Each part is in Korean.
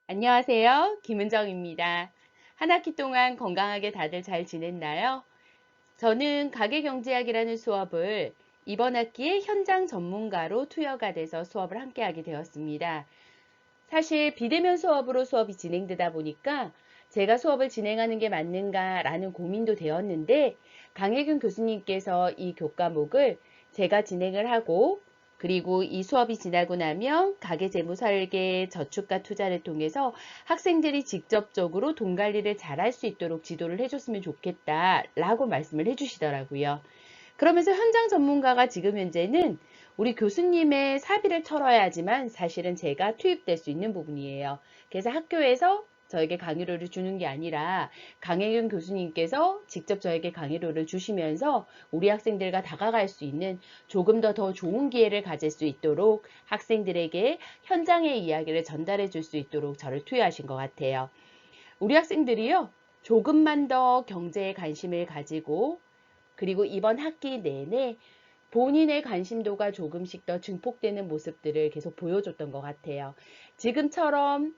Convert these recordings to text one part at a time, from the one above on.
안녕하세요. 김은정입니다. 한 학기 동안 건강하게 다들 잘 지냈나요? 저는 가계경제학이라는 수업을 이번 학기에 현장 전문가로 투여가 돼서 수업을 함께하게 되었습니다. 사실 비대면 수업으로 수업이 진행되다 보니까 제가 수업을 진행하는 게 맞는가라는 고민도 되었는데 강혜균 교수님께서 이 교과목을 제가 진행을 하고 그리고 이 수업이 지나고 나면 가계재무 설계, 저축과 투자를 통해서 학생들이 직접적으로 돈 관리를 잘할 수 있도록 지도를 해줬으면 좋겠다라고 말씀을 해주시더라고요. 그러면서 현장 전문가가 지금 현재는 우리 교수님의 사비를 털어야지만 사실은 제가 투입될 수 있는 부분이에요. 그래서 학교에서 저에게 강의료를 주는 게 아니라 강혜균 교수님께서 직접 저에게 강의료를 주시면서 우리 학생들과 다가갈 수 있는 조금 더 좋은 기회를 가질 수 있도록 학생들에게 현장의 이야기를 전달해 줄 수 있도록 저를 투여하신 것 같아요. 우리 학생들이요, 조금만 더 경제에 관심을 가지고 그리고 이번 학기 내내 본인의 관심도가 조금씩 더 증폭되는 모습들을 계속 보여줬던 것 같아요. 지금처럼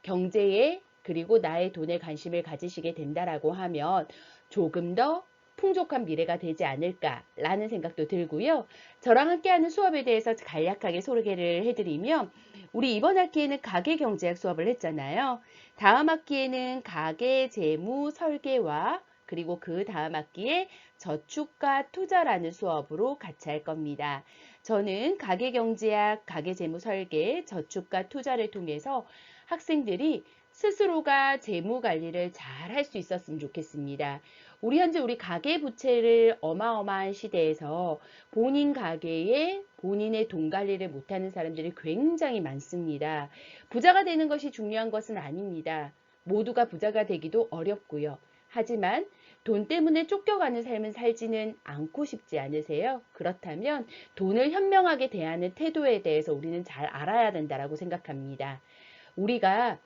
경제에 그리고 나의 돈에 관심을 가지시게 된다라고 하면 조금 더 풍족한 미래가 되지 않을까라는 생각도 들고요. 저랑 함께하는 수업에 대해서 간략하게 소개를 해드리면 우리 이번 학기에는 가계경제학 수업을 했잖아요. 다음 학기에는 가계재무 설계와 그리고 그 다음 학기에 저축과 투자라는 수업으로 같이 할 겁니다. 저는 가계경제학, 가계재무설계, 저축과 투자를 통해서 학생들이 스스로가 재무 관리를 잘 할 수 있었으면 좋겠습니다. 우리 가계 부채를 어마어마한 시대에서 본인 가계에 본인의 돈 관리를 못하는 사람들이 굉장히 많습니다. 부자가 되는 것이 중요한 것은 아닙니다. 모두가 부자가 되기도 어렵고요. 하지만 돈 때문에 쫓겨가는 삶을 살지는 않고 싶지 않으세요? 그렇다면 돈을 현명하게 대하는 태도에 대해서 우리는 잘 알아야 된다고 생각합니다. 우리가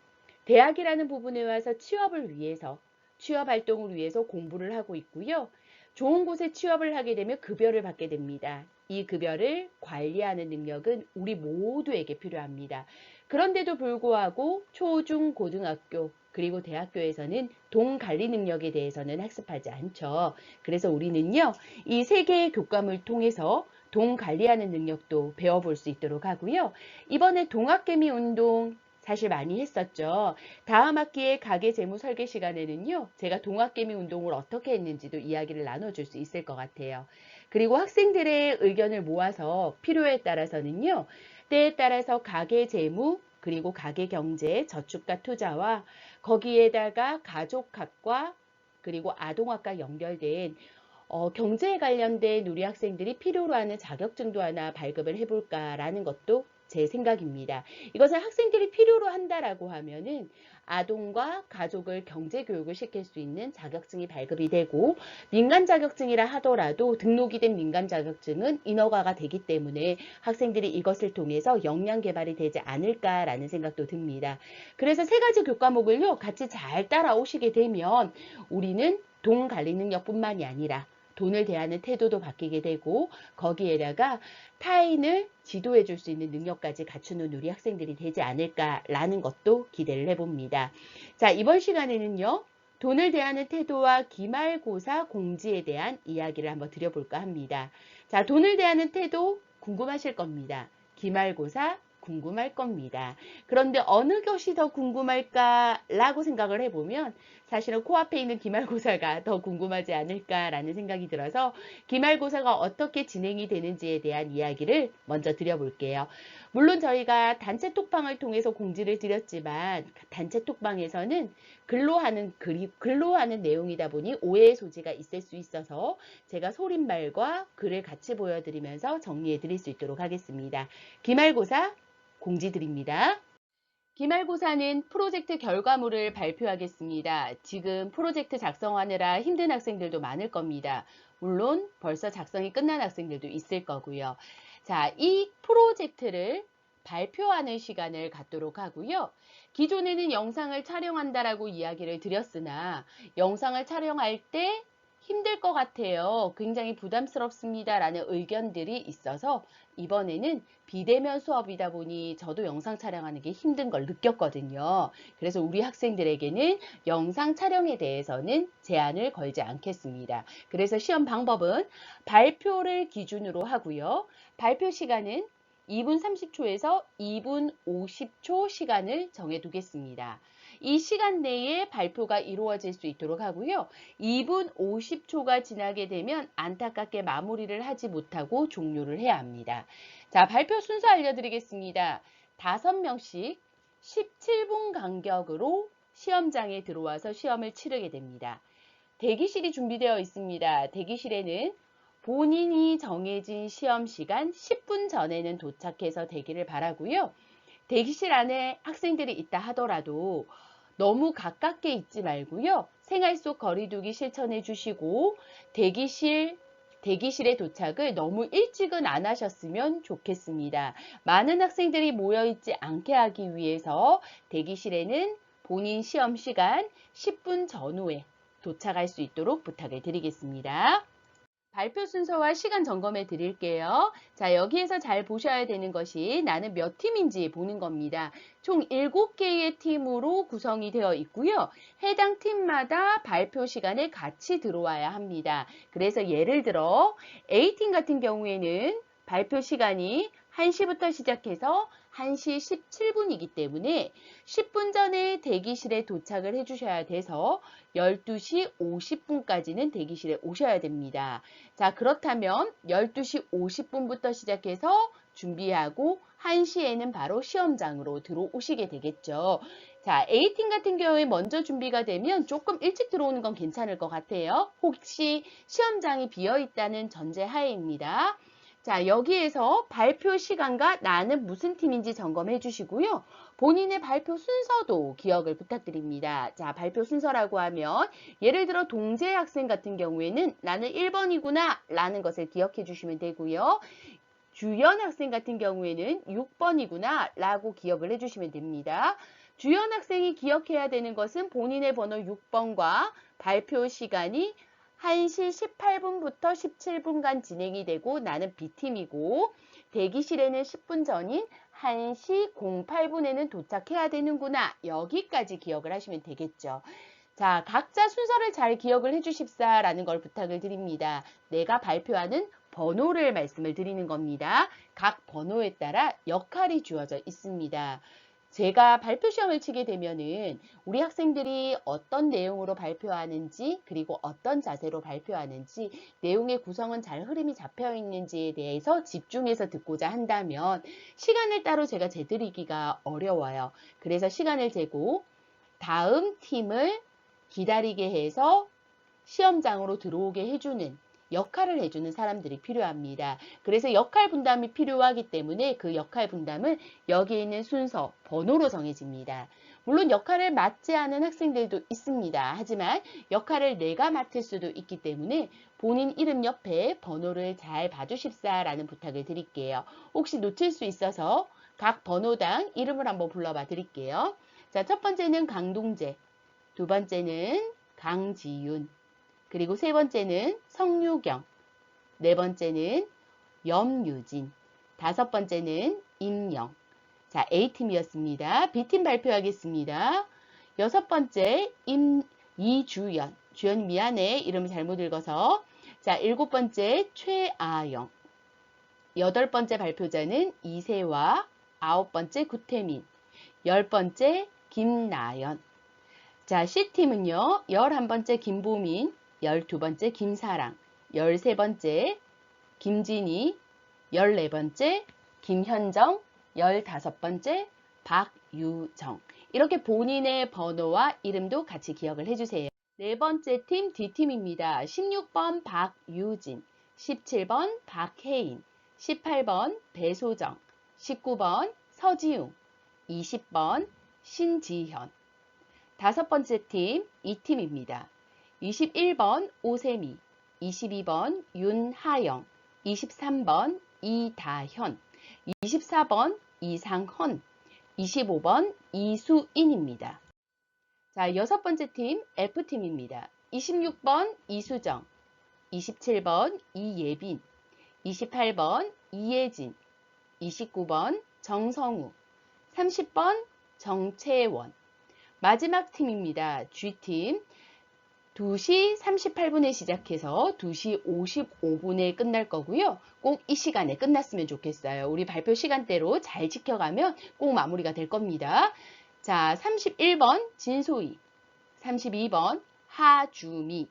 대학이라는 부분에 와서 취업을 위해서, 취업 활동을 위해서 공부를 하고 있고요. 좋은 곳에 취업을 하게 되면 급여를 받게 됩니다. 이 급여를 관리하는 능력은 우리 모두에게 필요합니다. 그런데도 불구하고 초, 중, 고등학교, 그리고 대학교에서는 돈 관리 능력에 대해서는 학습하지 않죠. 그래서 우리는요, 이 세 개의 교과를 통해서 돈 관리하는 능력도 배워볼 수 있도록 하고요. 이번에 동학개미 운동 사실 많이 했었죠. 다음 학기에 가계재무 설계 시간에는요, 제가 동학개미 운동을 어떻게 했는지도 이야기를 나눠줄 수 있을 것 같아요. 그리고 학생들의 의견을 모아서 필요에 따라서는요, 때에 따라서 가계재무, 그리고 가계경제, 저축과 투자와 거기에다가 가족학과, 그리고 아동학과 연결된 경제에 관련된 우리 학생들이 필요로 하는 자격증도 하나 발급을 해볼까라는 것도 제 생각입니다. 이것을 학생들이 필요로 한다라고 하면은 아동과 가족을 경제 교육을 시킬 수 있는 자격증이 발급이 되고 민간 자격증이라 하더라도 등록이 된 민간 자격증은 인허가가 되기 때문에 학생들이 이것을 통해서 역량 개발이 되지 않을까라는 생각도 듭니다. 그래서 세 가지 교과목을요 같이 잘 따라오시게 되면 우리는 돈 관리 능력뿐만이 아니라 돈을 대하는 태도도 바뀌게 되고 거기에다가 타인을 지도해 줄 수 있는 능력까지 갖추는 우리 학생들이 되지 않을까라는 것도 기대를 해봅니다. 자, 이번 시간에는요. 돈을 대하는 태도와 기말고사 공지에 대한 이야기를 한번 드려볼까 합니다. 자, 돈을 대하는 태도 궁금하실 겁니다. 기말고사 궁금할 겁니다. 그런데 어느 것이 더 궁금할까라고 생각을 해보면 사실은 코앞에 있는 기말고사가 더 궁금하지 않을까라는 생각이 들어서 기말고사가 어떻게 진행이 되는지에 대한 이야기를 먼저 드려볼게요. 물론 저희가 단체 톡방을 통해서 공지를 드렸지만 단체 톡방에서는 글로 하는 내용이다 보니 오해의 소지가 있을 수 있어서 제가 소릿말과 글을 같이 보여드리면서 정리해 드릴 수 있도록 하겠습니다. 기말고사 공지 드립니다. 기말고사는 프로젝트 결과물을 발표하겠습니다. 지금 프로젝트 작성하느라 힘든 학생들도 많을 겁니다. 물론 벌써 작성이 끝난 학생들도 있을 거고요. 자, 이 프로젝트를 발표하는 시간을 갖도록 하고요. 기존에는 영상을 촬영한다라고 이야기를 드렸으나 영상을 촬영할 때 힘들 것 같아요. 굉장히 부담스럽습니다. 라는 의견들이 있어서 이번에는 비대면 수업이다 보니 저도 영상 촬영하는 게 힘든 걸 느꼈거든요. 그래서 우리 학생들에게는 영상 촬영에 대해서는 제한을 걸지 않겠습니다. 그래서 시험 방법은 발표를 기준으로 하고요. 발표 시간은 2분 30초에서 2분 50초 시간을 정해 두겠습니다. 이 시간 내에 발표가 이루어질 수 있도록 하고요. 2분 50초가 지나게 되면 안타깝게 마무리를 하지 못하고 종료를 해야 합니다. 자, 발표 순서 알려드리겠습니다. 5명씩 17분 간격으로 시험장에 들어와서 시험을 치르게 됩니다. 대기실이 준비되어 있습니다. 대기실에는 본인이 정해진 시험 시간 10분 전에는 도착해서 대기를 바라고요. 대기실 안에 학생들이 있다 하더라도 너무 가깝게 있지 말고요. 생활 속 거리두기 실천해 주시고 대기실에 도착을 너무 일찍은 안 하셨으면 좋겠습니다. 많은 학생들이 모여 있지 않게 하기 위해서 대기실에는 본인 시험 시간 10분 전후에 도착할 수 있도록 부탁을 드리겠습니다. 발표 순서와 시간 점검해 드릴게요. 자, 여기에서 잘 보셔야 되는 것이 나는 몇 팀인지 보는 겁니다. 총 7개의 팀으로 구성이 되어 있고요. 해당 팀마다 발표 시간에 같이 들어와야 합니다. 그래서 예를 들어 A팀 같은 경우에는 발표 시간이 1시부터 시작해서 1시 17분이기 때문에 10분 전에 대기실에 도착을 해주셔야 돼서 12시 50분까지는 대기실에 오셔야 됩니다. 자, 그렇다면 12시 50분부터 시작해서 준비하고 1시에는 바로 시험장으로 들어오시게 되겠죠. 자, A팀 같은 경우에 먼저 준비가 되면 조금 일찍 들어오는 건 괜찮을 것 같아요. 혹시 시험장이 비어 있다는 전제 하에입니다. 자, 여기에서 발표 시간과 나는 무슨 팀인지 점검해 주시고요. 본인의 발표 순서도 기억을 부탁드립니다. 자, 발표 순서라고 하면 예를 들어 동재 학생 같은 경우에는 나는 1번이구나 라는 것을 기억해 주시면 되고요. 주연 학생 같은 경우에는 6번이구나 라고 기억을 해주시면 됩니다. 주연 학생이 기억해야 되는 것은 본인의 번호 6번과 발표 시간이 1시 18분부터 17분간 진행이 되고 나는 B팀이고 대기실에는 10분 전인 1시 08분에는 도착해야 되는구나. 여기까지 기억을 하시면 되겠죠. 자, 각자 순서를 잘 기억을 해주십사라는 걸 부탁을 드립니다. 내가 발표하는 번호를 말씀을 드리는 겁니다. 각 번호에 따라 역할이 주어져 있습니다. 제가 발표 시험을 치게 되면은 우리 학생들이 어떤 내용으로 발표하는지 그리고 어떤 자세로 발표하는지 내용의 구성은 잘 흐름이 잡혀 있는지에 대해서 집중해서 듣고자 한다면 시간을 따로 제가 재드리기가 어려워요. 그래서 시간을 재고 다음 팀을 기다리게 해서 시험장으로 들어오게 해주는 역할을 해주는 사람들이 필요합니다. 그래서 역할 분담이 필요하기 때문에 그 역할 분담은 여기에 있는 순서, 번호로 정해집니다. 물론 역할을 맡지 않은 학생들도 있습니다. 하지만 역할을 내가 맡을 수도 있기 때문에 본인 이름 옆에 번호를 잘 봐주십사라는 부탁을 드릴게요. 혹시 놓칠 수 있어서 각 번호당 이름을 한번 불러봐 드릴게요. 자, 첫 번째는 강동재, 두 번째는 강지윤, 그리고 세 번째는 성유경, 네 번째는 염유진, 다섯 번째는 임영. 자, A팀이었습니다. B팀 발표하겠습니다. 여섯 번째 이주연. 주연 미안해. 이름을 잘못 읽어서. 자, 일곱 번째 최아영. 여덟 번째 발표자는 이세화. 아홉 번째 구태민. 열 번째 김나연. 자, C팀은요. 11번째 김보민, 12번째 김사랑, 13번째 김진희, 14번째 김현정, 15번째 박유정. 이렇게 본인의 번호와 이름도 같이 기억을 해주세요. 네 번째 팀 D팀입니다. 16번 박유진, 17번 박혜인, 18번 배소정, 19번 서지웅, 20번 신지현. 다섯 번째 팀, E팀입니다. 21번 오세미, 22번 윤하영, 23번 이다현, 24번 이상헌, 25번 이수인입니다. 자, 여섯 번째 팀, F팀입니다. 26번 이수정, 27번 이예빈, 28번 이예진, 29번 정성우, 30번 정채원. 마지막 팀입니다. G팀. 2시 38분에 시작해서 2시 55분에 끝날 거고요. 꼭 이 시간에 끝났으면 좋겠어요. 우리 발표 시간대로 잘 지켜가면 꼭 마무리가 될 겁니다. 자, 31번 진소희, 32번 하주미,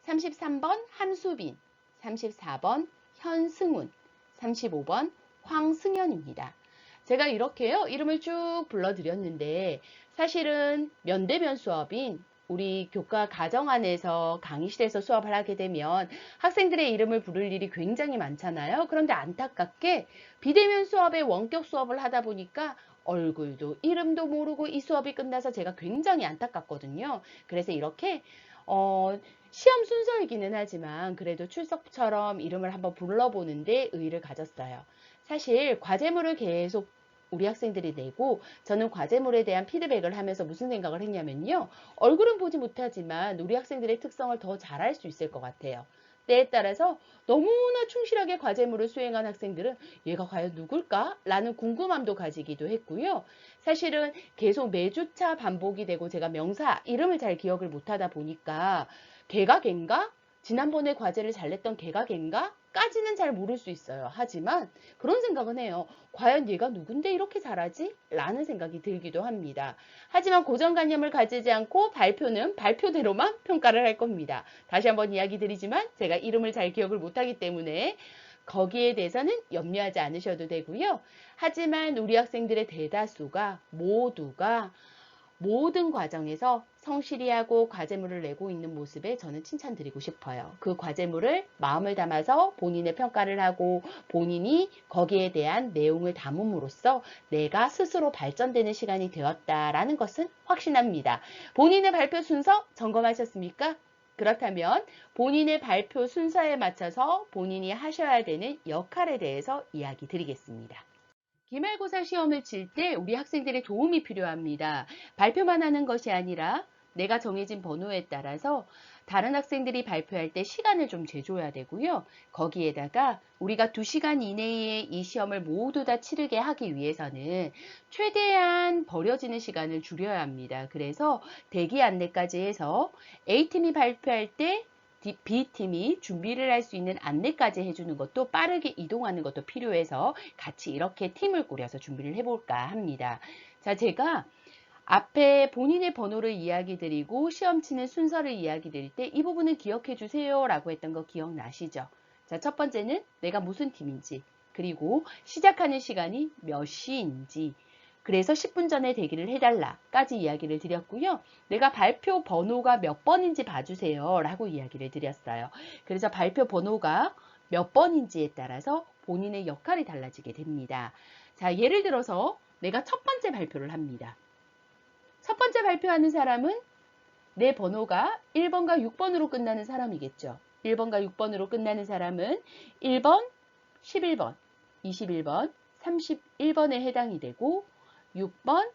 33번 함수빈, 34번 현승훈, 35번 황승현입니다. 제가 이렇게요, 이름을 쭉 불러드렸는데 사실은 면대면 수업인 우리 교과 과정 안에서 강의실에서 수업을 하게 되면 학생들의 이름을 부를 일이 굉장히 많잖아요. 그런데 안타깝게 비대면 수업에 원격 수업을 하다 보니까 얼굴도 이름도 모르고 이 수업이 끝나서 제가 굉장히 안타깝거든요. 그래서 이렇게 시험 순서이기는 하지만 그래도 출석처럼 이름을 한번 불러보는데 의의를 가졌어요. 사실 과제물을 계속 우리 학생들이 내고 저는 과제물에 대한 피드백을 하면서 무슨 생각을 했냐면요. 얼굴은 보지 못하지만 우리 학생들의 특성을 더 잘할 수 있을 것 같아요. 때에 따라서 너무나 충실하게 과제물을 수행한 학생들은 얘가 과연 누굴까? 라는 궁금함도 가지기도 했고요. 사실은 계속 매주차 반복이 되고 제가 명사 이름을 잘 기억을 못하다 보니까 걔가 걘가? 지난번에 과제를 잘 냈던 걔가 걘가? 까지는 잘 모를 수 있어요. 하지만 그런 생각은 해요. 과연 얘가 누군데 이렇게 잘하지? 라는 생각이 들기도 합니다. 하지만 고정관념을 가지지 않고 발표는 발표대로만 평가를 할 겁니다. 다시 한번 이야기 드리지만 제가 이름을 잘 기억을 못하기 때문에 거기에 대해서는 염려하지 않으셔도 되고요. 하지만 우리 학생들의 대다수가 모두가 모든 과정에서 성실히 하고 과제물을 내고 있는 모습에 저는 칭찬드리고 싶어요. 그 과제물을 마음을 담아서 본인의 평가를 하고 본인이 거기에 대한 내용을 담음으로써 내가 스스로 발전되는 시간이 되었다라는 것은 확신합니다. 본인의 발표 순서 점검하셨습니까? 그렇다면 본인의 발표 순서에 맞춰서 본인이 하셔야 되는 역할에 대해서 이야기 드리겠습니다. 기말고사 시험을 칠 때 우리 학생들의 도움이 필요합니다. 발표만 하는 것이 아니라 내가 정해진 번호에 따라서 다른 학생들이 발표할 때 시간을 좀 재줘야 되고요. 거기에다가 우리가 2시간 이내에 이 시험을 모두 다 치르게 하기 위해서는 최대한 버려지는 시간을 줄여야 합니다. 그래서 대기 안내까지 해서 A팀이 발표할 때 B팀이 준비를 할 수 있는 안내까지 해주는 것도 빠르게 이동하는 것도 필요해서 같이 이렇게 팀을 꾸려서 준비를 해볼까 합니다. 자, 제가 앞에 본인의 번호를 이야기 드리고 시험 치는 순서를 이야기 드릴 때 이 부분은 기억해 주세요 라고 했던 거 기억나시죠? 자, 첫 번째는 내가 무슨 팀인지, 그리고 시작하는 시간이 몇 시인지, 그래서 10분 전에 대기를 해달라까지 이야기를 드렸고요. 내가 발표 번호가 몇 번인지 봐주세요 라고 이야기를 드렸어요. 그래서 발표 번호가 몇 번인지에 따라서 본인의 역할이 달라지게 됩니다. 자, 예를 들어서 내가 첫 번째 발표를 합니다. 첫 번째 발표하는 사람은 내 번호가 1번과 6번으로 끝나는 사람이겠죠. 1번과 6번으로 끝나는 사람은 1번, 11번, 21번, 31번에 해당이 되고 6번,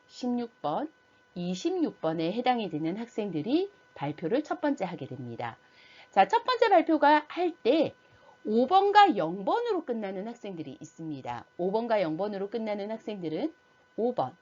16번, 26번에 해당이 되는 학생들이 발표를 첫 번째 하게 됩니다. 자, 첫 번째 발표가 할 때 5번과 0번으로 끝나는 학생들이 있습니다. 5번과 0번으로 끝나는 학생들은 5번,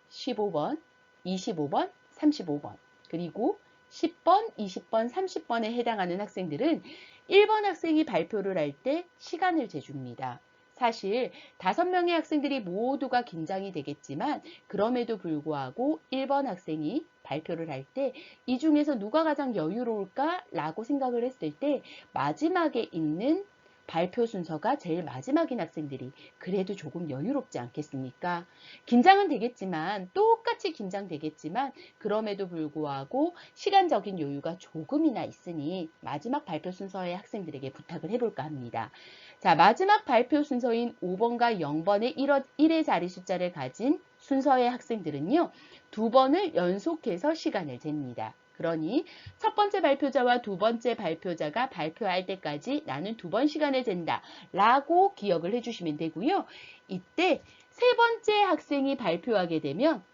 15번, 25번, 35번, 그리고 10번, 20번, 30번에 해당하는 학생들은 1번 학생이 발표를 할 때 시간을 재줍니다. 사실 5명의 학생들이 모두가 긴장이 되겠지만 그럼에도 불구하고 1번 학생이 발표를 할 때 이 중에서 누가 가장 여유로울까? 라고 생각을 했을 때 마지막에 있는 발표 순서가 제일 마지막인 학생들이 그래도 조금 여유롭지 않겠습니까? 긴장은 되겠지만 똑같이 긴장되겠지만 그럼에도 불구하고 시간적인 여유가 조금이나 있으니 마지막 발표 순서의 학생들에게 부탁을 해볼까 합니다. 자, 마지막 발표 순서인 5번과 0번의 1의 자리 숫자를 가진 순서의 학생들은요. 2번을 연속해서 시간을 잽니다. 그러니 첫 번째 발표자와 두 번째 발표자가 발표할 때까지 나는 2번 시간을 잰다 라고 기억을 해주시면 되고요. 이때 세 번째 학생이 발표하게 되면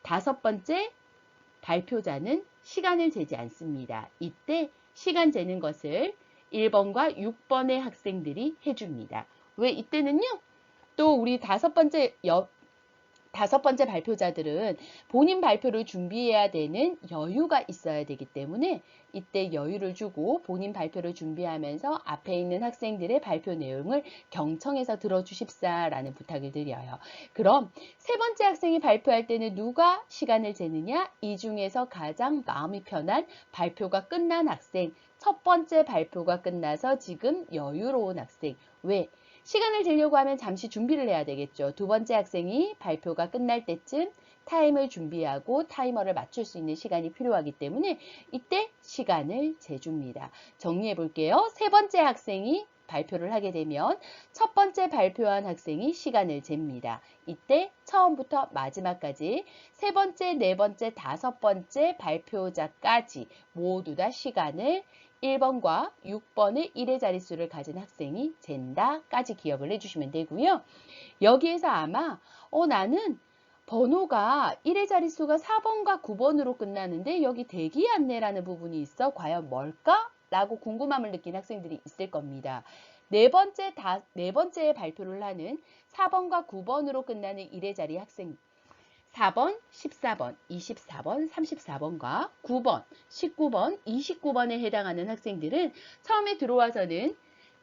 다섯 번째, 발표자는 시간을 재지 않습니다. 이때 시간 재는 것을 1번과 6번의 학생들이 해줍니다. 왜 이때는요? 또 우리 다섯 번째 발표자들은 본인 발표를 준비해야 되는 여유가 있어야 되기 때문에 이때 여유를 주고 본인 발표를 준비하면서 앞에 있는 학생들의 발표 내용을 경청해서 들어주십사라는 부탁을 드려요. 그럼 세 번째 학생이 발표할 때는 누가 시간을 재느냐? 이 중에서 가장 마음이 편한 발표가 끝난 학생, 첫 번째 발표가 끝나서 지금 여유로운 학생. 왜? 시간을 재려고 하면 잠시 준비를 해야 되겠죠. 두 번째 학생이 발표가 끝날 때쯤 타임을 준비하고 타이머를 맞출 수 있는 시간이 필요하기 때문에 이때 시간을 재줍니다. 정리해 볼게요. 세 번째 학생이 발표를 하게 되면 첫 번째 발표한 학생이 시간을 잽니다. 이때 처음부터 마지막까지 세 번째, 네 번째, 다섯 번째 발표자까지 모두 다 시간을 1번과 6번의 1의 자릿수를 가진 학생이 잰다까지 기억을 해주시면 되고요. 여기에서 아마 나는 번호가 1의 자릿수가 4번과 9번으로 끝나는데 여기 대기 안내라는 부분이 있어. 과연 뭘까? 라고 궁금함을 느낀 학생들이 있을 겁니다. 네 번째 발표를 하는 4번과 9번으로 끝나는 1의 자리 학생 4번, 14번, 24번, 34번과 9번, 19번, 29번에 해당하는 학생들은 처음에 들어와서는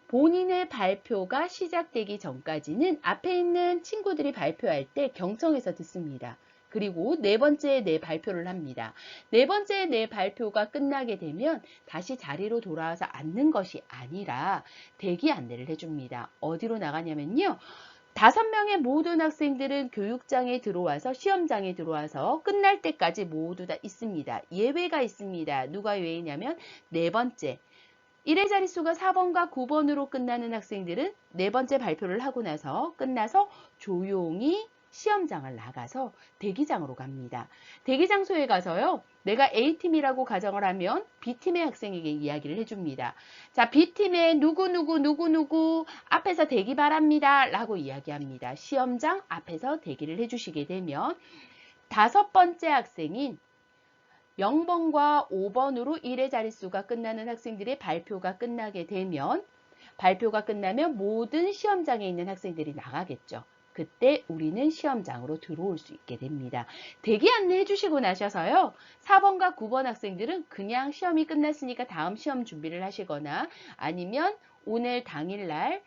본인의 발표가 시작되기 전까지는 앞에 있는 친구들이 발표할 때 경청해서 듣습니다. 그리고 네 번째 내 발표를 합니다. 네 번째 내 발표가 끝나게 되면 다시 자리로 돌아와서 앉는 것이 아니라 대기 안내를 해줍니다. 어디로 나가냐면요. 5명의 모든 학생들은 교육장에 들어와서 시험장에 들어와서 끝날 때까지 모두 다 있습니다. 예외가 있습니다. 누가 예외냐면 네 번째 1의 자릿수가 4번과 9번으로 끝나는 학생들은 네 번째 발표를 하고 나서 끝나서 조용히 시험장을 나가서 대기장으로 갑니다. 대기 장소에 가서요. 내가 A팀이라고 가정을 하면 B팀의 학생에게 이야기를 해줍니다. 자, B팀의 누구 앞에서 대기 바랍니다. 라고 이야기합니다. 시험장 앞에서 대기를 해주시게 되면 다섯 번째 학생인 0번과 5번으로 1의 자릿수가 끝나는 학생들의 발표가 끝나게 되면 발표가 끝나면 모든 시험장에 있는 학생들이 나가겠죠. 그때 우리는 시험장으로 들어올 수 있게 됩니다. 대기 안내해 주시고 나셔서요. 4번과 9번 학생들은 그냥 시험이 끝났으니까 다음 시험 준비를 하시거나 아니면 오늘 당일날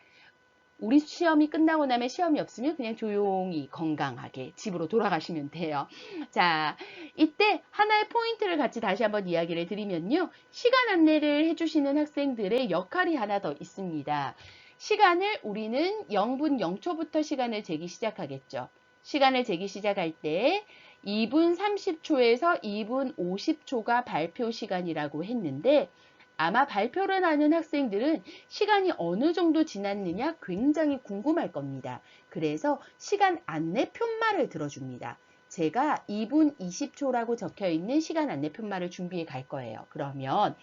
우리 시험이 끝나고 나면 시험이 없으면 그냥 조용히 건강하게 집으로 돌아가시면 돼요. 자, 이때 하나의 포인트를 같이 다시 한번 이야기를 드리면요. 시간 안내를 해주시는 학생들의 역할이 하나 더 있습니다. 시간을 우리는 0분 0초부터 시간을 재기 시작하겠죠. 시간을 재기 시작할 때 2분 30초에서 2분 50초가 발표 시간이라고 했는데 아마 발표를 하는 학생들은 시간이 어느 정도 지났느냐 굉장히 궁금할 겁니다. 그래서 시간 안내 편말을 들어줍니다. 제가 2분 20초라고 적혀 있는 시간 안내 편말을 준비해 갈 거예요. 그러면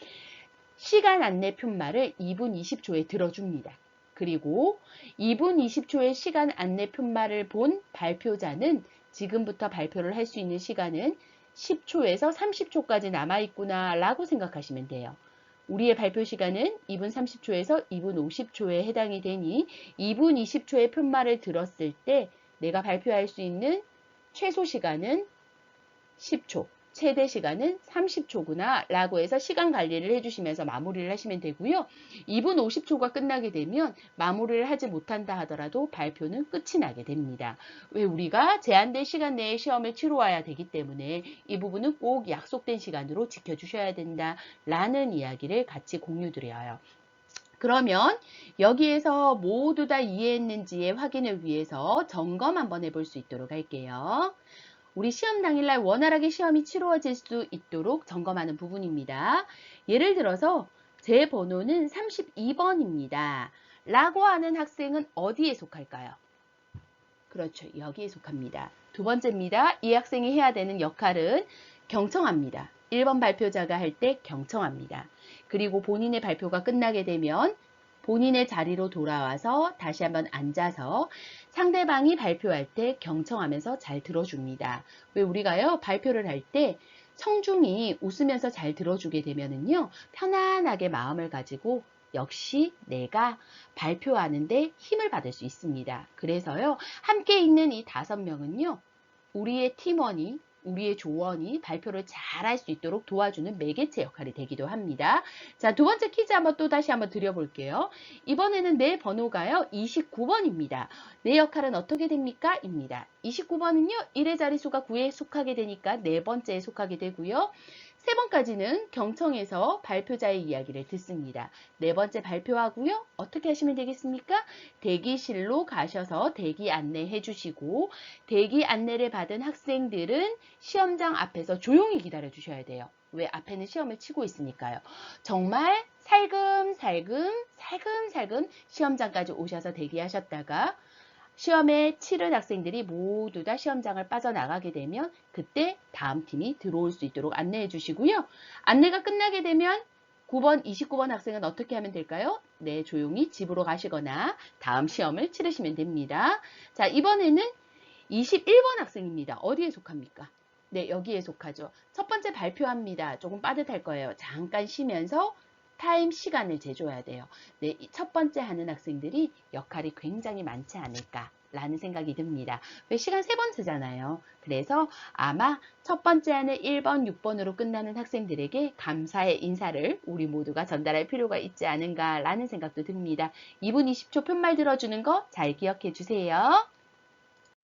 시간 안내 편말을 2분 20초에 들어줍니다. 그리고 2분 20초의 시간 안내 편말을 본 발표자는 지금부터 발표를 할 수 있는 시간은 10초에서 30초까지 남아있구나 라고 생각하시면 돼요. 우리의 발표 시간은 2분 30초에서 2분 50초에 해당이 되니 2분 20초의 편말을 들었을 때 내가 발표할 수 있는 최소 시간은 10초, 최대 시간은 30초구나 라고 해서 시간 관리를 해주시면서 마무리를 하시면 되고요. 2분 50초가 끝나게 되면 마무리를 하지 못한다 하더라도 발표는 끝이 나게 됩니다. 왜 우리가 제한된 시간 내에 시험을 치러와야 되기 때문에 이 부분은 꼭 약속된 시간으로 지켜주셔야 된다라는 이야기를 같이 공유드려요. 그러면 여기에서 모두 다 이해했는지의 확인을 위해서 점검 한번 해볼 수 있도록 할게요. 우리 시험 당일날 원활하게 시험이 치루어질 수 있도록 점검하는 부분입니다. 예를 들어서 제 번호는 32번입니다. 라고 하는 학생은 어디에 속할까요? 그렇죠. 여기에 속합니다. 두 번째입니다. 이 학생이 해야 되는 역할은 경청합니다. 1번 발표자가 할 때 경청합니다. 그리고 본인의 발표가 끝나게 되면 본인의 자리로 돌아와서 다시 한번 앉아서 상대방이 발표할 때 경청하면서 잘 들어줍니다. 왜 우리가요 발표를 할 때 청중이 웃으면서 잘 들어주게 되면은요, 편안하게 마음을 가지고 역시 내가 발표하는데 힘을 받을 수 있습니다. 그래서요, 함께 있는 이 5명은요, 우리의 팀원이, 우리의 조원이 발표를 잘할 수 있도록 도와주는 매개체 역할이 되기도 합니다. 자, 두 번째 퀴즈 또 다시 한번 드려볼게요. 이번에는 내 번호가요, 29번입니다. 내 역할은 어떻게 됩니까? 입니다. 29번은요, 1의 자릿수가 9에 속하게 되니까 네 번째에 속하게 되고요. 세 번까지는 경청에서 발표자의 이야기를 듣습니다. 네 번째 발표하고요. 어떻게 하시면 되겠습니까? 대기실로 가셔서 대기 안내해 주시고, 대기 안내를 받은 학생들은 시험장 앞에서 조용히 기다려 주셔야 돼요. 왜? 앞에는 시험을 치고 있으니까요. 정말 살금살금 시험장까지 오셔서 대기하셨다가 시험에 치른 학생들이 모두 다 시험장을 빠져나가게 되면 그때 다음 팀이 들어올 수 있도록 안내해 주시고요. 안내가 끝나게 되면 9번, 29번 학생은 어떻게 하면 될까요? 네, 조용히 집으로 가시거나 다음 시험을 치르시면 됩니다. 자, 이번에는 21번 학생입니다. 어디에 속합니까? 네, 여기에 속하죠. 첫 번째 발표합니다. 조금 빠듯할 거예요. 잠깐 쉬면서 타임 시간을 재줘야 돼요. 네, 첫 번째 하는 학생들이 역할이 굉장히 많지 않을까라는 생각이 듭니다. 왜 시간 3번 쓰잖아요. 그래서 아마 첫 번째 하는 1번, 6번으로 끝나는 학생들에게 감사의 인사를 우리 모두가 전달할 필요가 있지 않은가라는 생각도 듭니다. 2분 20초 편말 들어주는 거 잘 기억해 주세요.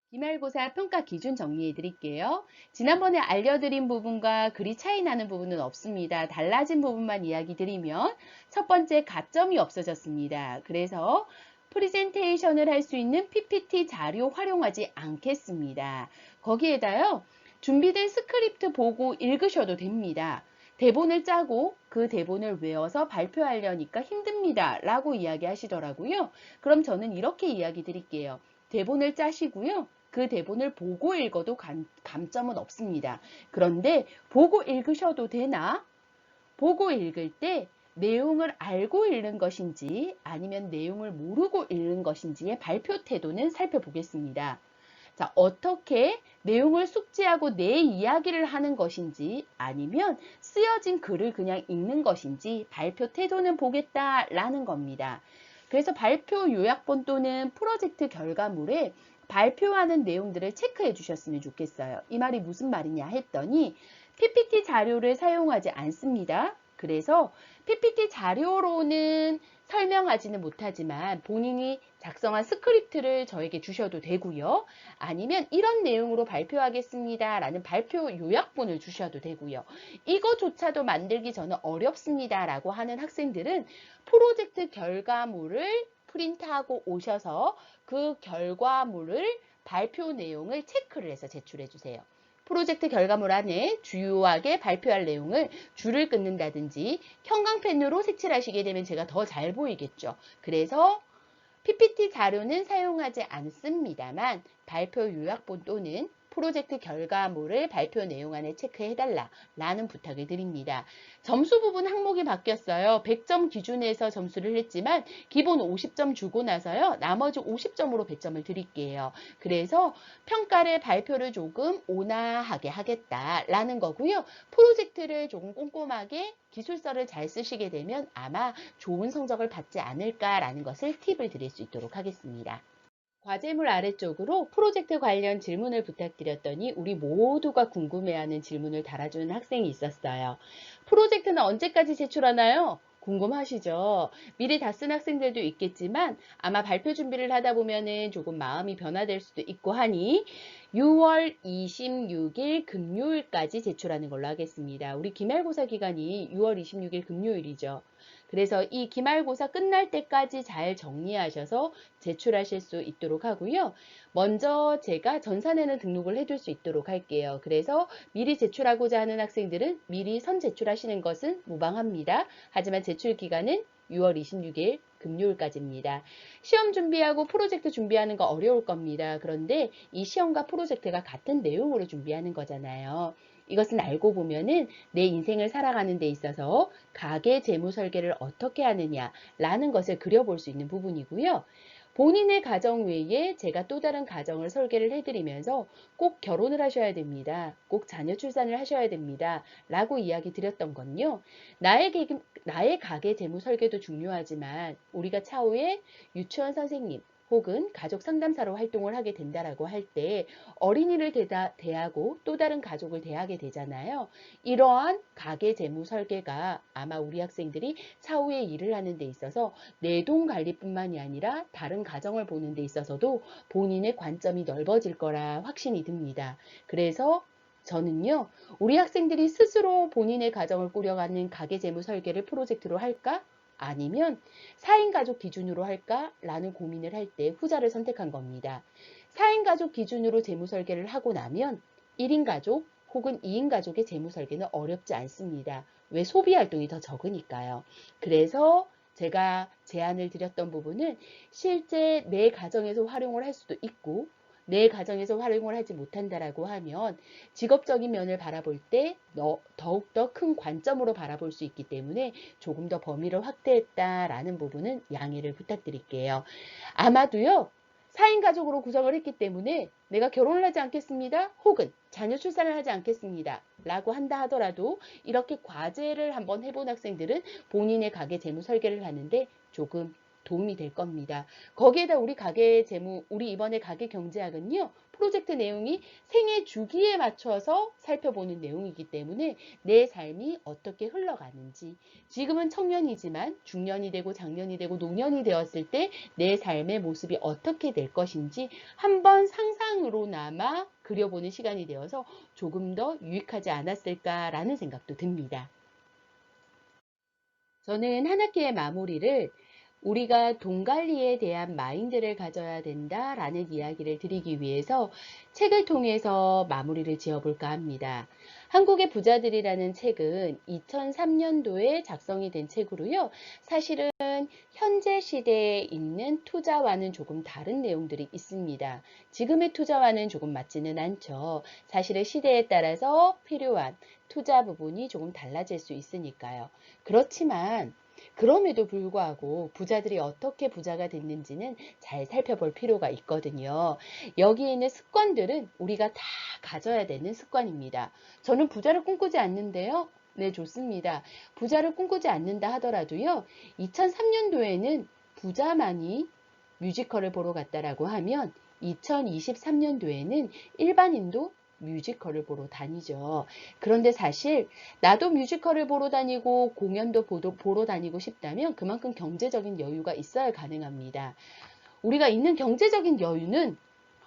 기말고사 평가 기준 정리해 드릴게요. 지난번에 알려드린 부분과 그리 차이 나는 부분은 없습니다. 달라진 부분만 이야기 드리면 첫 번째 가점이 없어졌습니다. 그래서 프리젠테이션을 할 수 있는 PPT 자료 활용하지 않겠습니다. 거기에다요, 준비된 스크립트 보고 읽으셔도 됩니다. 대본을 짜고 그 대본을 외워서 발표하려니까 힘듭니다. 라고 이야기 하시더라고요. 그럼 저는 이렇게 이야기 드릴게요. 대본을 짜시고요. 그 대본을 보고 읽어도 감점은 없습니다. 그런데 보고 읽으셔도 되나? 보고 읽을 때 내용을 알고 읽는 것인지 아니면 내용을 모르고 읽는 것인지의 발표 태도는 살펴보겠습니다. 자, 어떻게 내용을 숙지하고 내 이야기를 하는 것인지 아니면 쓰여진 글을 그냥 읽는 것인지 발표 태도는 보겠다라는 겁니다. 그래서 발표 요약본 또는 프로젝트 결과물에 발표하는 내용들을 체크해 주셨으면 좋겠어요. 이 말이 무슨 말이냐 했더니 PPT 자료를 사용하지 않습니다. 그래서 PPT 자료로는 설명하지는 못하지만 본인이 작성한 스크립트를 저에게 주셔도 되고요. 아니면 이런 내용으로 발표하겠습니다. 라는 발표 요약본을 주셔도 되고요. 이거조차도 만들기 저는 어렵습니다. 라고 하는 학생들은 프로젝트 결과물을 프린트하고 오셔서 그 결과물을 발표 내용을 체크를 해서 제출해 주세요. 프로젝트 결과물 안에 주요하게 발표할 내용을 줄을 끊는다든지 형광펜으로 색칠하시게 되면 제가 더 잘 보이겠죠. 그래서 PPT 자료는 사용하지 않습니다만 발표 요약본 또는 프로젝트 결과물을 발표 내용 안에 체크해달라 라는 부탁을 드립니다. 점수 부분 항목이 바뀌었어요. 100점 기준에서 점수를 했지만 기본 50점 주고 나서요. 나머지 50점으로 배점을 드릴게요. 그래서 평가를 발표를 조금 온화하게 하겠다라는 거고요. 프로젝트를 조금 꼼꼼하게 기술서를 잘 쓰시게 되면 아마 좋은 성적을 받지 않을까라는 것을 팁을 드릴 수 있도록 하겠습니다. 과제물 아래쪽으로 프로젝트 관련 질문을 부탁드렸더니 우리 모두가 궁금해하는 질문을 달아주는 학생이 있었어요. 프로젝트는 언제까지 제출하나요? 궁금하시죠? 미리 다 쓴 학생들도 있겠지만 아마 발표 준비를 하다 보면은 조금 마음이 변화될 수도 있고 하니 6월 26일 금요일까지 제출하는 걸로 하겠습니다. 우리 기말고사 기간이 6월 26일 금요일이죠. 그래서 이 기말고사 끝날 때까지 잘 정리하셔서 제출하실 수 있도록 하고요. 먼저 제가 전산에는 등록을 해둘 수 있도록 할게요. 그래서 미리 제출하고자 하는 학생들은 미리 선 제출하시는 것은 무방합니다. 하지만 제출 기간은 6월 26일 금요일까지입니다. 시험 준비하고 프로젝트 준비하는 거 어려울 겁니다. 그런데 이 시험과 프로젝트가 같은 내용으로 준비하는 거잖아요. 이것은 알고 보면은 내 인생을 살아가는 데 있어서 가계 재무 설계를 어떻게 하느냐라는 것을 그려볼 수 있는 부분이고요. 본인의 가정 외에 제가 또 다른 가정을 설계를 해드리면서 꼭 결혼을 하셔야 됩니다. 꼭 자녀 출산을 하셔야 됩니다. 라고 이야기 드렸던 건요. 나의 가계 재무 설계도 중요하지만 우리가 차후에 유치원 선생님 혹은 가족 상담사로 활동을 하게 된다라고 할 때 어린이를 대하고 또 다른 가족을 대하게 되잖아요. 이러한 가계 재무 설계가 아마 우리 학생들이 차후에 일을 하는 데 있어서 내동 관리뿐만이 아니라 다른 가정을 보는 데 있어서도 본인의 관점이 넓어질 거라 확신이 듭니다. 그래서 저는요, 우리 학생들이 스스로 본인의 가정을 꾸려가는 가계재무 설계를 프로젝트로 할까? 아니면 4인 가족 기준으로 할까? 라는 고민을 할 때 후자를 선택한 겁니다. 4인 가족 기준으로 재무 설계를 하고 나면 1인 가족 혹은 2인 가족의 재무 설계는 어렵지 않습니다. 왜? 소비 활동이 더 적으니까요. 그래서 제가 제안을 드렸던 부분은 실제 내 가정에서 활용을 할 수도 있고 내 가정에서 활용을 하지 못한다라고 하면 직업적인 면을 바라볼 때 더욱더 큰 관점으로 바라볼 수 있기 때문에 조금 더 범위를 확대했다라는 부분은 양해를 부탁드릴게요. 아마도요. 4인 가족으로 구성을 했기 때문에 내가 결혼을 하지 않겠습니다. 혹은 자녀 출산을 하지 않겠습니다. 라고 한다 하더라도 이렇게 과제를 한번 해본 학생들은 본인의 가계 재무 설계를 하는데 조금 도움이 될 겁니다. 거기에다 우리 이번에 가계 경제학은요, 프로젝트 내용이 생애 주기에 맞춰서 살펴보는 내용이기 때문에 내 삶이 어떻게 흘러가는지, 지금은 청년이지만 중년이 되고 장년이 되고 노년이 되었을 때 내 삶의 모습이 어떻게 될 것인지 한번 상상으로나마 그려보는 시간이 되어서 조금 더 유익하지 않았을까라는 생각도 듭니다. 저는 한 학기의 마무리를 우리가 돈 관리에 대한 마인드를 가져야 된다라는 이야기를 드리기 위해서 책을 통해서 마무리를 지어볼까 합니다. 한국의 부자들이라는 책은 2003년도에 작성이 된 책으로요. 사실은 현재 시대에 있는 투자와는 조금 다른 내용들이 있습니다. 지금의 투자와는 조금 맞지는 않죠. 사실은 시대에 따라서 필요한 투자 부분이 조금 달라질 수 있으니까요. 그렇지만 그럼에도 불구하고 부자들이 어떻게 부자가 됐는지는 잘 살펴볼 필요가 있거든요. 여기에 있는 습관들은 우리가 다 가져야 되는 습관입니다. 저는 부자를 꿈꾸지 않는데요. 네, 좋습니다. 부자를 꿈꾸지 않는다 하더라도요. 2003년도에는 부자만이 뮤지컬을 보러 갔다라고 하면 2023년도에는 일반인도 뮤지컬을 보러 다니죠. 그런데 사실 나도 뮤지컬을 보러 다니고 공연도 보러 다니고 싶다면 그만큼 경제적인 여유가 있어야 가능합니다. 우리가 있는 경제적인 여유는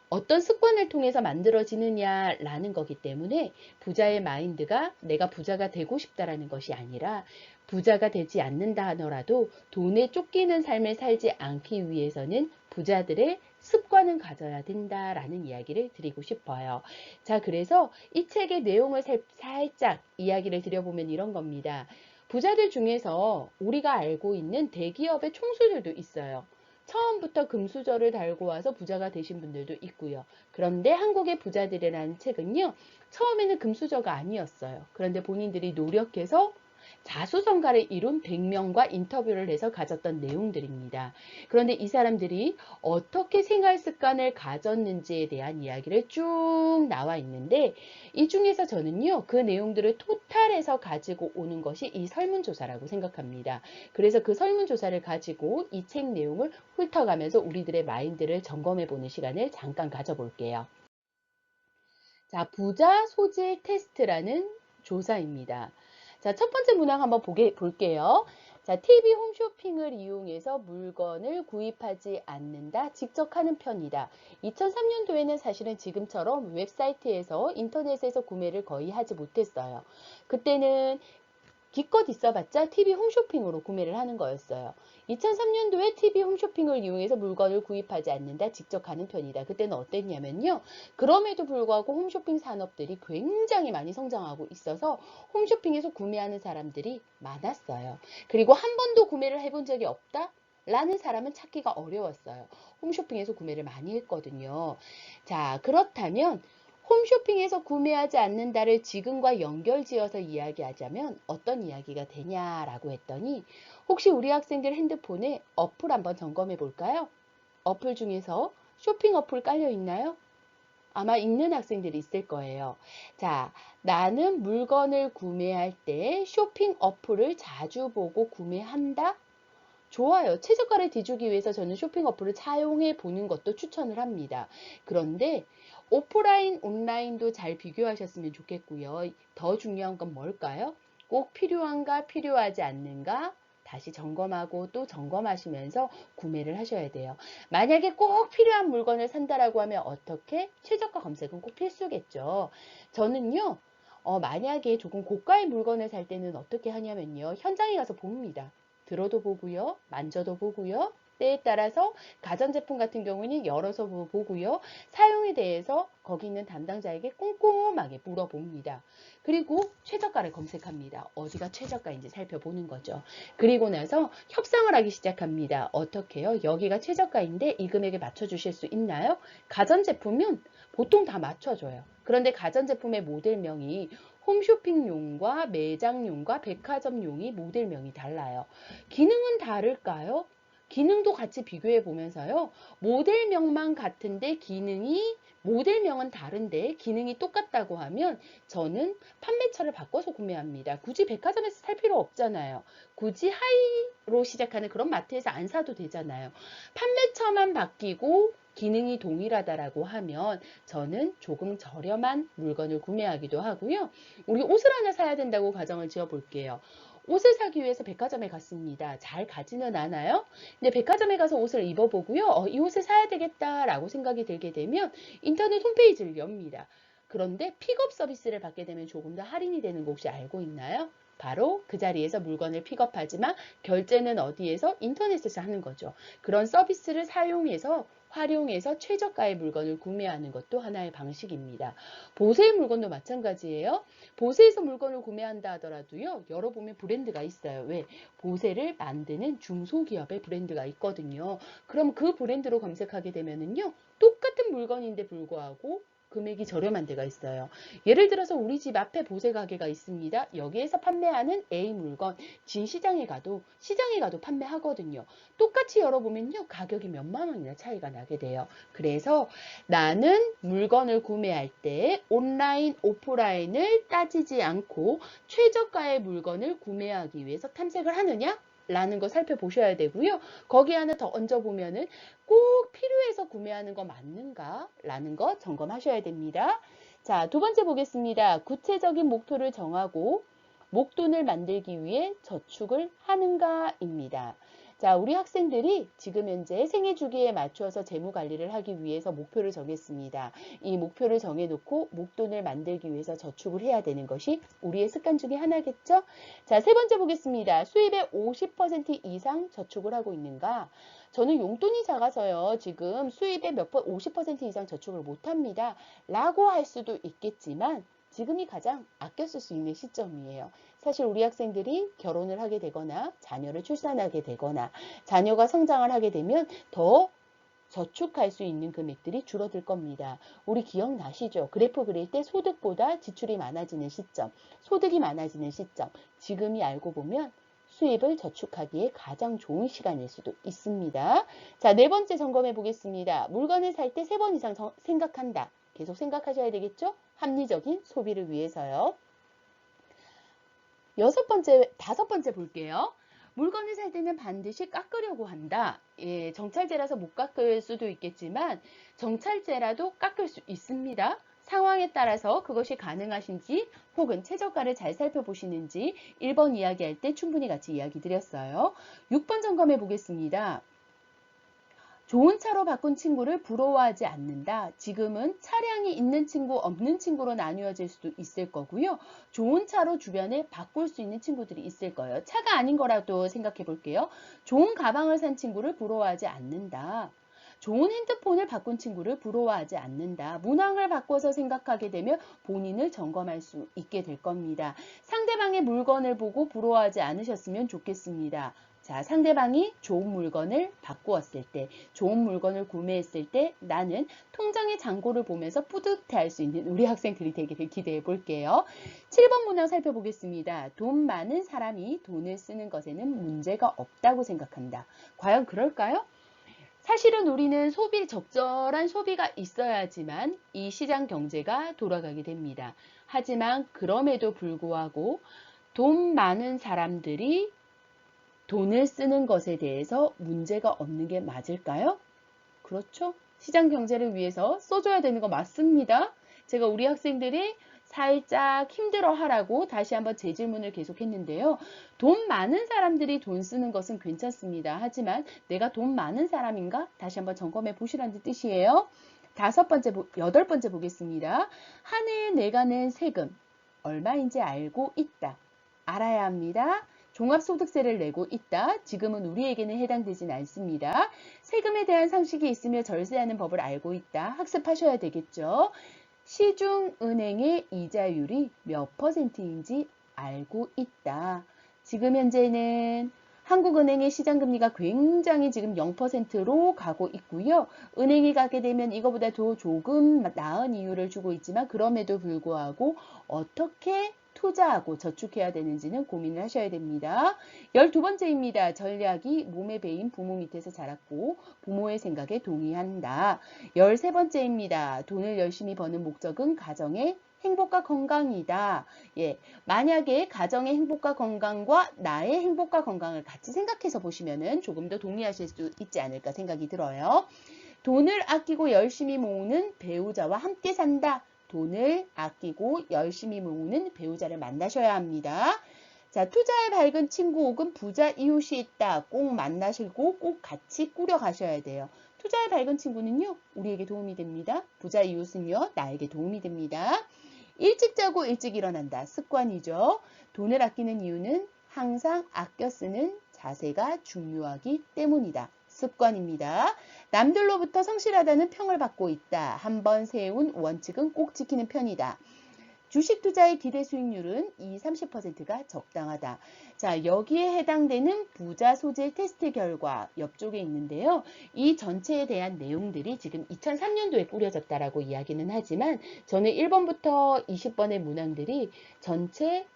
어떤 습관을 통해서 만들어지느냐라는 거기 때문에 부자의 마인드가 내가 부자가 되고 싶다라는 것이 아니라 부자가 되지 않는다 하더라도 돈에 쫓기는 삶을 살지 않기 위해서는 부자들의 습관은 가져야 된다라는 이야기를 드리고 싶어요. 자, 그래서 이 책의 내용을 살짝 이야기를 드려보면 이런 겁니다. 부자들 중에서 우리가 알고 있는 대기업의 총수들도 있어요. 처음부터 금수저를 달고 와서 부자가 되신 분들도 있고요. 그런데 한국의 부자들이라는 책은요. 처음에는 금수저가 아니었어요. 그런데 본인들이 노력해서 자수성가를 이룬 100명과 인터뷰를 해서 가졌던 내용들입니다. 그런데 이 사람들이 어떻게 생활 습관을 가졌는지에 대한 이야기를 쭉 나와 있는데 이 중에서 저는요. 그 내용들을 토탈해서 가지고 오는 것이 이 설문조사라고 생각합니다. 그래서 그 설문조사를 가지고 이 책 내용을 훑어가면서 우리들의 마인드를 점검해 보는 시간을 잠깐 가져볼게요. 자, 부자 소질 테스트라는 조사입니다. 자, 첫 번째 문항 한번 볼게요. 자, TV 홈쇼핑을 이용해서 물건을 구입하지 않는다, 직접 하는 편이다. 2003년도에는 사실은 지금처럼 웹사이트에서 인터넷에서 구매를 거의 하지 못했어요. 그때는 기껏 있어봤자 TV 홈쇼핑으로 구매를 하는 거였어요. 2003년도에 TV 홈쇼핑을 이용해서 물건을 구입하지 않는다, 직접 가는 편이다. 그때는 어땠냐면요. 그럼에도 불구하고 홈쇼핑 산업들이 굉장히 많이 성장하고 있어서 홈쇼핑에서 구매하는 사람들이 많았어요. 그리고 한 번도 구매를 해본 적이 없다? 라는 사람은 찾기가 어려웠어요. 홈쇼핑에서 구매를 많이 했거든요. 자, 그렇다면 홈쇼핑에서 구매하지 않는다를 지금과 연결지어서 이야기하자면 어떤 이야기가 되냐라고 했더니 혹시 우리 학생들 핸드폰에 어플 한번 점검해 볼까요? 어플 중에서 쇼핑 어플 깔려 있나요? 아마 있는 학생들이 있을 거예요. 자, 나는 물건을 구매할 때 쇼핑 어플을 자주 보고 구매한다? 좋아요. 최저가를 뒤주기 위해서 저는 쇼핑 어플을 사용해 보는 것도 추천을 합니다. 그런데 오프라인, 온라인도 잘 비교하셨으면 좋겠고요. 더 중요한 건 뭘까요? 꼭 필요한가, 필요하지 않는가? 다시 점검하고 또 점검하시면서 구매를 하셔야 돼요. 만약에 꼭 필요한 물건을 산다라고 하면 어떻게? 최저가 검색은 꼭 필수겠죠. 저는요, 만약에 조금 고가의 물건을 살 때는 어떻게 하냐면요. 현장에 가서 봅니다. 들어도 보고요. 만져도 보고요. 때에 따라서 가전제품 같은 경우는 열어서 보고요. 사용에 대해서 거기 있는 담당자에게 꼼꼼하게 물어봅니다. 그리고 최저가를 검색합니다. 어디가 최저가인지 살펴보는 거죠. 그리고 나서 협상을 하기 시작합니다. 어떻게요? 여기가 최저가인데 이 금액에 맞춰주실 수 있나요? 가전제품은 보통 다 맞춰줘요. 그런데 가전제품의 모델명이 홈쇼핑용과 매장용과 백화점용이 모델명이 달라요. 기능은 다를까요? 기능도 같이 비교해 보면서요. 모델명만 같은데 모델명은 다른데 기능이 똑같다고 하면 저는 판매처를 바꿔서 구매합니다. 굳이 백화점에서 살 필요 없잖아요. 굳이 하이로 시작하는 그런 마트에서 안 사도 되잖아요. 판매처만 바뀌고 기능이 동일하다라고 하면 저는 조금 저렴한 물건을 구매하기도 하고요. 우리 옷을 하나 사야 된다고 가정을 지어 볼게요. 옷을 사기 위해서 백화점에 갔습니다. 잘 가지는 않아요? 근데 백화점에 가서 옷을 입어보고요. 이 옷을 사야 되겠다라고 생각이 들게 되면 인터넷 홈페이지를 엽니다. 그런데 픽업 서비스를 받게 되면 조금 더 할인이 되는 거 혹시 알고 있나요? 바로 그 자리에서 물건을 픽업하지만 결제는 어디에서? 인터넷에서 하는 거죠. 그런 서비스를 활용해서 최저가의 물건을 구매하는 것도 하나의 방식입니다. 보세의 물건도 마찬가지예요. 보세에서 물건을 구매한다 하더라도요. 열어보면 브랜드가 있어요. 왜? 보세를 만드는 중소기업의 브랜드가 있거든요. 그럼 그 브랜드로 검색하게 되면은요. 똑같은 물건인데 불구하고 금액이 저렴한 데가 있어요. 예를 들어서 우리 집 앞에 보세 가게가 있습니다. 여기에서 판매하는 A 물건, 시장에 가도 판매하거든요. 똑같이 열어보면요. 가격이 몇만 원이나 차이가 나게 돼요. 그래서 나는 물건을 구매할 때 온라인, 오프라인을 따지지 않고 최저가의 물건을 구매하기 위해서 탐색을 하느냐? 라는 거 살펴보셔야 되고요. 거기 하나 더 얹어보면은 꼭 필요해서 구매하는 거 맞는가? 라는 거 점검하셔야 됩니다. 자, 두 번째 보겠습니다. 구체적인 목표를 정하고 목돈을 만들기 위해 저축을 하는가입니다. 자, 우리 학생들이 지금 현재 생애 주기에 맞춰서 재무 관리를 하기 위해서 목표를 정했습니다. 이 목표를 정해놓고 목돈을 만들기 위해서 저축을 해야 되는 것이 우리의 습관 중에 하나겠죠? 자, 세 번째 보겠습니다. 수입의 50% 이상 저축을 하고 있는가? 저는 용돈이 작아서요. 지금 수입의 50% 이상 저축을 못합니다. 라고 할 수도 있겠지만 지금이 가장 아껴 쓸 수 있는 시점이에요. 사실 우리 학생들이 결혼을 하게 되거나 자녀를 출산하게 되거나 자녀가 성장을 하게 되면 더 저축할 수 있는 금액들이 줄어들 겁니다. 우리 기억나시죠? 그래프 그릴 때 소득보다 지출이 많아지는 시점, 소득이 많아지는 시점. 지금이 알고 보면 수입을 저축하기에 가장 좋은 시간일 수도 있습니다. 자, 네 번째 점검해 보겠습니다. 물건을 살 때 3번 이상 생각한다. 계속 생각하셔야 되겠죠? 합리적인 소비를 위해서요. 다섯 번째 볼게요. 물건을 살 때는 반드시 깎으려고 한다. 예, 정찰제라서 못 깎을 수도 있겠지만 정찰제라도 깎을 수 있습니다. 상황에 따라서 그것이 가능하신지 혹은 최저가를 잘 살펴보시는지 1번 이야기할 때 충분히 같이 이야기 드렸어요. 6번 점검해 보겠습니다. 좋은 차로 바꾼 친구를 부러워하지 않는다. 지금은 차량이 있는 친구, 없는 친구로 나뉘어질 수도 있을 거고요. 좋은 차로 주변에 바꿀 수 있는 친구들이 있을 거예요. 차가 아닌 거라도 생각해 볼게요. 좋은 가방을 산 친구를 부러워하지 않는다. 좋은 핸드폰을 바꾼 친구를 부러워하지 않는다. 문항을 바꿔서 생각하게 되면 본인을 점검할 수 있게 될 겁니다. 상대방의 물건을 보고 부러워하지 않으셨으면 좋겠습니다. 자, 상대방이 좋은 물건을 바꾸었을 때, 좋은 물건을 구매했을 때 나는 통장의 잔고를 보면서 뿌듯해할 수 있는 우리 학생들이 되기를 기대해 볼게요. 7번 문항 살펴보겠습니다. 돈 많은 사람이 돈을 쓰는 것에는 문제가 없다고 생각한다. 과연 그럴까요? 사실은 우리는 적절한 소비가 있어야지만 이 시장 경제가 돌아가게 됩니다. 하지만 그럼에도 불구하고 돈 많은 사람들이 돈을 쓰는 것에 대해서 문제가 없는 게 맞을까요? 그렇죠? 시장 경제를 위해서 써줘야 되는 거 맞습니다. 제가 우리 학생들이 살짝 힘들어 하라고 다시 한번 제 질문을 계속했는데요. 돈 많은 사람들이 돈 쓰는 것은 괜찮습니다. 하지만 내가 돈 많은 사람인가? 다시 한번 점검해 보시라는 뜻이에요. 여덟 번째 보겠습니다. 한 해에 내가 낸 세금 얼마인지 알고 있다. 알아야 합니다. 종합소득세를 내고 있다. 지금은 우리에게는 해당되진 않습니다. 세금에 대한 상식이 있으며 절세하는 법을 알고 있다. 학습하셔야 되겠죠. 시중은행의 이자율이 몇 퍼센트인지 알고 있다. 지금 현재는 한국은행의 시장금리가 굉장히 지금 0%로 가고 있고요. 은행이 가게 되면 이거보다 더 조금 나은 이유를 주고 있지만 그럼에도 불구하고 어떻게 투자하고 저축해야 되는지는 고민을 하셔야 됩니다. 12번째입니다. 전략이 몸에 배인 부모 밑에서 자랐고 부모의 생각에 동의한다. 13번째입니다. 돈을 열심히 버는 목적은 가정의 행복과 건강이다. 예, 만약에 가정의 행복과 건강과 나의 행복과 건강을 같이 생각해서 보시면은 조금 더 동의하실 수 있지 않을까 생각이 들어요. 돈을 아끼고 열심히 모으는 배우자와 함께 산다. 돈을 아끼고 열심히 모으는 배우자를 만나셔야 합니다. 자, 투자에 밝은 친구 혹은 부자 이웃이 있다. 꼭 만나시고 꼭 같이 꾸려 가셔야 돼요. 투자에 밝은 친구는요, 우리에게 도움이 됩니다. 부자 이웃은요, 나에게 도움이 됩니다. 일찍 자고 일찍 일어난다. 습관이죠. 돈을 아끼는 이유는 항상 아껴 쓰는 자세가 중요하기 때문이다. 습관입니다. 남들로부터 성실하다는 평을 받고 있다. 한번 세운 원칙은 꼭 지키는 편이다. 주식 투자의 기대 수익률은 30%가 적당하다. 자, 여기에 해당되는 부자 소질 테스트 결과 옆쪽에 있는데요. 이 전체에 대한 내용들이 지금 2003년도에 꾸려졌다라고 이야기는 하지만 저는 1번부터 20번의 문항들이 전체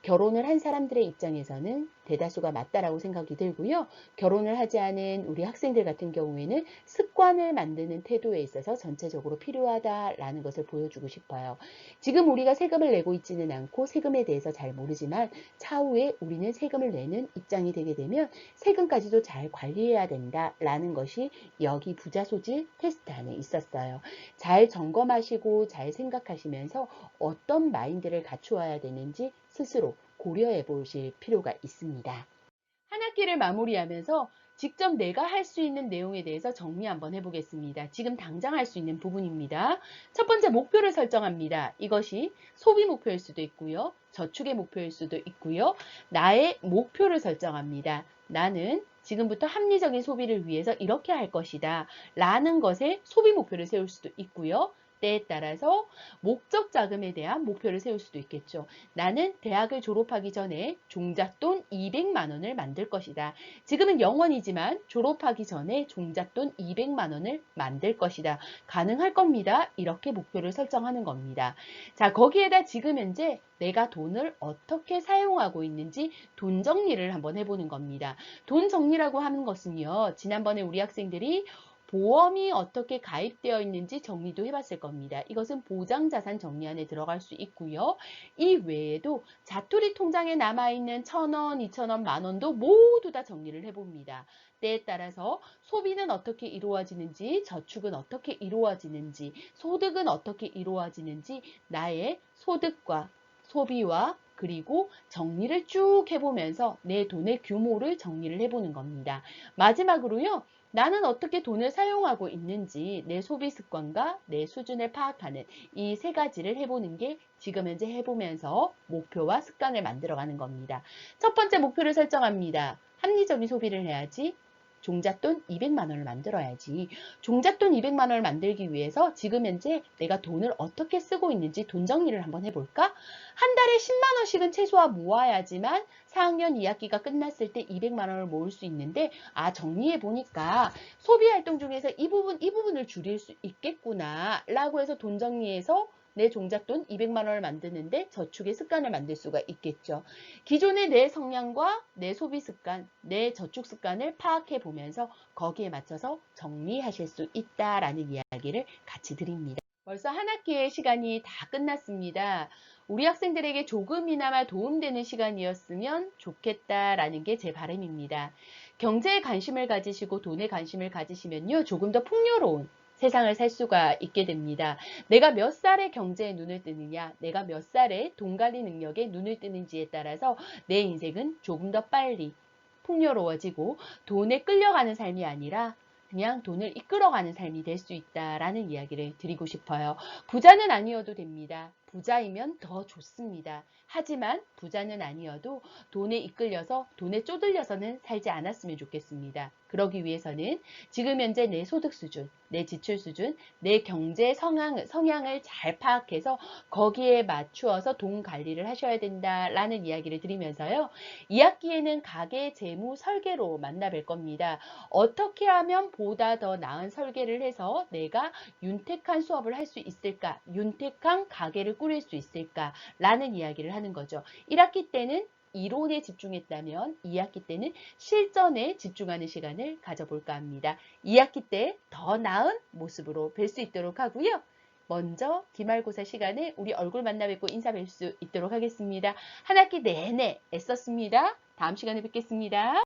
결혼을 한 사람들의 입장에서는 대다수가 맞다라고 생각이 들고요. 결혼을 하지 않은 우리 학생들 같은 경우에는 습관을 만드는 태도에 있어서 전체적으로 필요하다라는 것을 보여주고 싶어요. 지금 우리가 세금을 내고 있지는 않고 세금에 대해서 잘 모르지만 차후에 우리는 세금을 내는 입장이 되게 되면 세금까지도 잘 관리해야 된다라는 것이 여기 부자 소질 테스트 안에 있었어요. 잘 점검하시고 잘 생각하시면서 어떤 마인드를 갖추어야 되는지 스스로 고려해 보실 필요가 있습니다. 한 학기를 마무리하면서 직접 내가 할 수 있는 내용에 대해서 정리 한번 해보겠습니다. 지금 당장 할 수 있는 부분입니다. 첫 번째 목표를 설정합니다. 이것이 소비 목표일 수도 있고요. 저축의 목표일 수도 있고요. 나의 목표를 설정합니다. 나는 지금부터 합리적인 소비를 위해서 이렇게 할 것이다. 라는 것에 소비 목표를 세울 수도 있고요. 때에 따라서 목적 자금에 대한 목표를 세울 수도 있겠죠. 나는 대학을 졸업하기 전에 종잣돈 200만 원을 만들 것이다. 지금은 0원이지만 졸업하기 전에 종잣돈 200만 원을 만들 것이다. 가능할 겁니다. 이렇게 목표를 설정하는 겁니다. 자, 거기에다 지금 현재 내가 돈을 어떻게 사용하고 있는지 돈 정리를 한번 해보는 겁니다. 돈 정리라고 하는 것은요. 지난번에 우리 학생들이 보험이 어떻게 가입되어 있는지 정리도 해봤을 겁니다. 이것은 보장자산 정리안에 들어갈 수 있고요. 이 외에도 자투리 통장에 남아있는 1,000원, 2,000원, 만원도 모두 다 정리를 해봅니다. 때에 따라서 소비는 어떻게 이루어지는지, 저축은 어떻게 이루어지는지, 소득은 어떻게 이루어지는지 나의 소득과 소비와 그리고 정리를 쭉 해보면서 내 돈의 규모를 정리를 해보는 겁니다. 마지막으로요. 나는 어떻게 돈을 사용하고 있는지 내 소비 습관과 내 수준을 파악하는 이 세 가지를 해보는 게 지금 현재 해보면서 목표와 습관을 만들어가는 겁니다. 첫 번째 목표를 설정합니다. 합리적인 소비를 해야지. 종잣돈 200만 원을 만들어야지. 종잣돈 200만 원을 만들기 위해서 지금 현재 내가 돈을 어떻게 쓰고 있는지 돈 정리를 한번 해볼까? 한 달에 10만 원씩은 최소한 모아야지만 4학년 2학기가 끝났을 때 200만 원을 모을 수 있는데 정리해 보니까 소비 활동 중에서 이 부분을 줄일 수 있겠구나 라고 해서 돈 정리해서 내 종잣돈 200만 원을 만드는데 저축의 습관을 만들 수가 있겠죠. 기존의 내 성향과 내 소비 습관, 내 저축 습관을 파악해 보면서 거기에 맞춰서 정리하실 수 있다라는 이야기를 같이 드립니다. 벌써 한 학기의 시간이 다 끝났습니다. 우리 학생들에게 조금이나마 도움되는 시간이었으면 좋겠다라는 게 제 바람입니다. 경제에 관심을 가지시고 돈에 관심을 가지시면요, 조금 더 풍요로운 세상을 살 수가 있게 됩니다. 내가 몇 살에 경제에 눈을 뜨느냐, 내가 몇 살에 돈 관리 능력에 눈을 뜨는지에 따라서 내 인생은 조금 더 빨리 풍요로워지고 돈에 끌려가는 삶이 아니라 그냥 돈을 이끌어가는 삶이 될 수 있다라는 이야기를 드리고 싶어요. 부자는 아니어도 됩니다. 부자이면 더 좋습니다. 하지만 부자는 아니어도 돈에 이끌려서 돈에 쪼들려서는 살지 않았으면 좋겠습니다. 그러기 위해서는 지금 현재 내 소득 수준, 내 지출 수준, 내 경제 성향을 잘 파악해서 거기에 맞추어서 돈 관리를 하셔야 된다라는 이야기를 드리면서요. 2학기에는 가계 재무 설계로 만나뵐 겁니다. 어떻게 하면 보다 더 나은 설계를 해서 내가 윤택한 수업을 할 수 있을까? 윤택한 가계를 꾸릴 수 있을까? 라는 이야기를 하는 거죠. 1학기 때는 이론에 집중했다면 2학기 때는 실전에 집중하는 시간을 가져볼까 합니다. 2학기 때 더 나은 모습으로 뵐 수 있도록 하고요. 먼저 기말고사 시간에 우리 얼굴 만나 뵙고 인사 뵐 수 있도록 하겠습니다. 한 학기 내내 애썼습니다. 다음 시간에 뵙겠습니다.